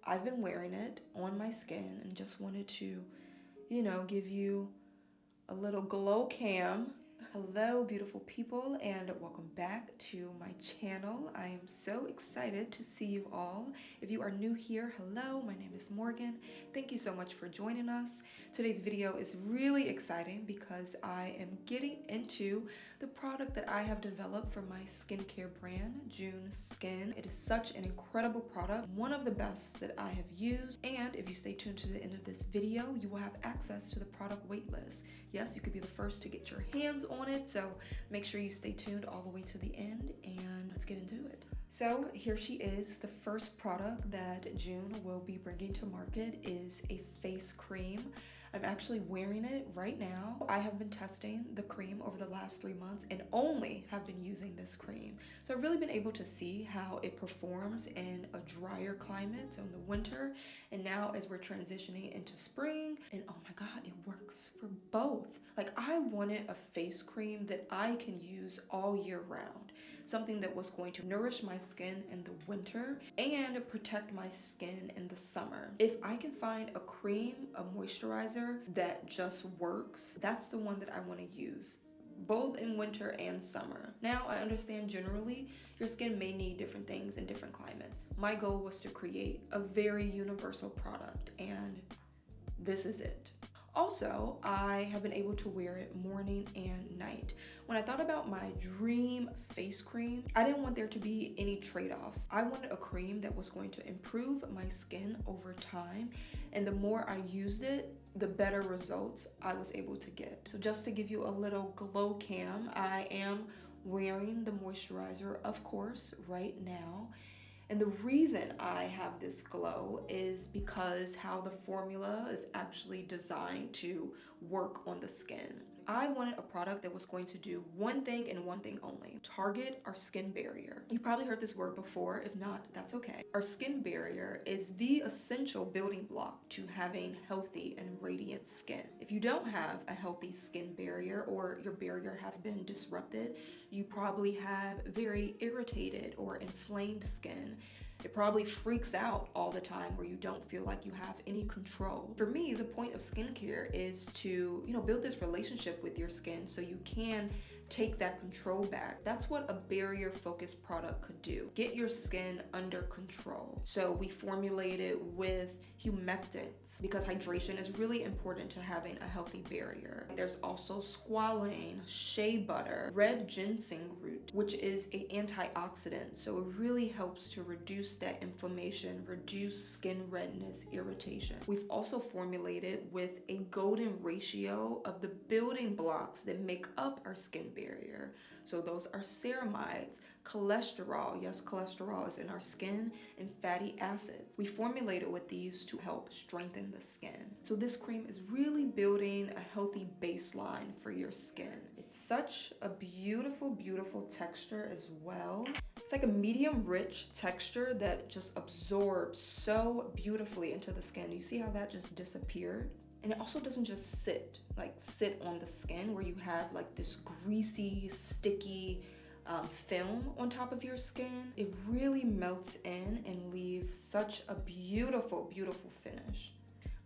I've been wearing it on my skin and just wanted to, give you a little glow cam. Hello, beautiful people, and welcome back to my channel. I am so excited to see you all. If you are new here, hello, my name is Morgan. Thank you so much for joining us. Today's video is really exciting because I am getting into the product that I have developed for my skincare brand, June Skin. It is such an incredible product, one of the best that I have used, and if you stay tuned to the end of this video, you will have access to the product waitlist. Yes, you could be the first to get your hands on it, so make sure you stay tuned all the way to the end, and let's get into it. So here she is. The first product that June will be bringing to market is a face cream. I'm actually wearing it right now. I have been testing the cream over the last 3 months and only have been using this cream. So I've really been able to see how it performs in a drier climate, so in the winter, and now as we're transitioning into spring, and oh my God, it works for both. Like, I wanted a face cream that I can use all year round. Something that was going to nourish my skin in the winter and protect my skin in the summer. If I can find a cream, a moisturizer that just works, that's the one that I want to use, both in winter and summer. Now, I understand generally your skin may need different things in different climates. My goal was to create a very universal product, and this is it. Also, I have been able to wear it morning and night. When I thought about my dream face cream, I didn't want there to be any trade-offs. I wanted a cream that was going to improve my skin over time, and the more I used it, the better results I was able to get. So just to give you a little glow cam, I am wearing the moisturizer, of course, right now. And the reason I have this glow is because how the formula is actually designed to work on the skin. I wanted a product that was going to do one thing and one thing only: target our skin barrier. You probably heard this word before. If not, that's okay. Our skin barrier is the essential building block to having healthy and radiant skin. If you don't have a healthy skin barrier, or your barrier has been disrupted, you probably have very irritated or inflamed skin. It probably freaks out all the time where you don't feel like you have any control. For me, the point of skincare is to, build this relationship with your skin so you can take that control back. That's what a barrier-focused product could do. Get your skin under control. So we formulated with humectants because hydration is really important to having a healthy barrier. There's also squalane, shea butter, red ginseng root, which is an antioxidant. So it really helps to reduce that inflammation, reduce skin redness, irritation. We've also formulated with a golden ratio of the building blocks that make up our skin barrier. So those are ceramides, cholesterol, yes, cholesterol is in our skin, and fatty acids. We formulated with these to help strengthen the skin. So this cream is really building a healthy baseline for your skin. It's such a beautiful, beautiful texture as well. It's like a medium rich texture that just absorbs so beautifully into the skin. You see how that just disappeared? And it also doesn't just sit on the skin where you have like this greasy, sticky film on top of your skin. It really melts in and leaves such a beautiful, beautiful finish.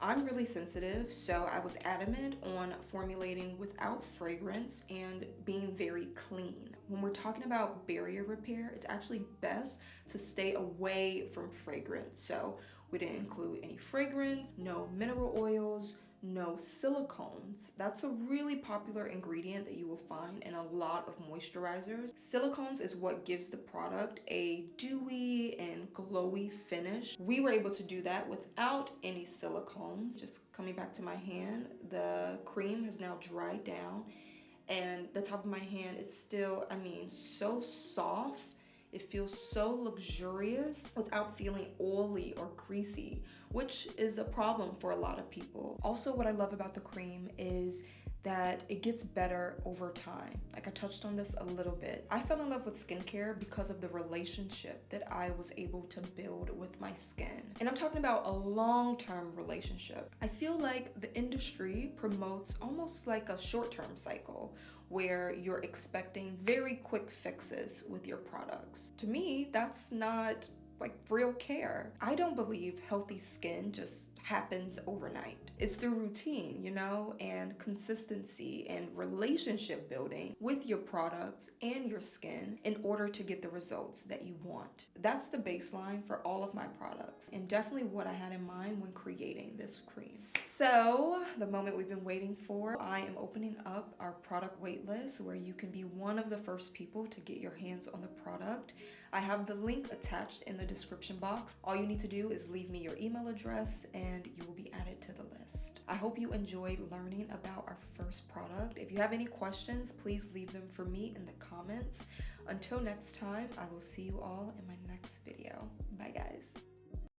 I'm really sensitive, so I was adamant on formulating without fragrance and being very clean. When we're talking about barrier repair, it's actually best to stay away from fragrance. So we didn't include any fragrance, no mineral oils, no silicones. That's a really popular ingredient that you will find in a lot of moisturizers. Silicones is what gives the product a dewy and glowy finish. We were able to do that without any silicones. Just coming back to my hand, the cream has now dried down, and the top of my hand, it's still, so soft. It feels so luxurious without feeling oily or greasy, which is a problem for a lot of people. Also, what I love about the cream is that it gets better over time. Like, I touched on this a little bit. I fell in love with skincare because of the relationship that I was able to build with my skin. And I'm talking about a long-term relationship. I feel like the industry promotes almost like a short-term cycle where you're expecting very quick fixes with your products. To me, that's not like real care. I don't believe healthy skin just happens overnight. It's through routine, you know, and consistency and relationship building with your products and your skin in order to get the results that you want. That's the baseline for all of my products, and definitely what I had in mind when creating this cream. So the moment we've been waiting for, I am opening up our product wait list where you can be one of the first people to get your hands on the product. I have the link attached in the description box. All you need to do is leave me your email address and you will be added to the list. I hope you enjoyed learning about our first product. If you have any questions, please leave them for me in the comments. Until next time, I will see you all in my next video. Bye guys.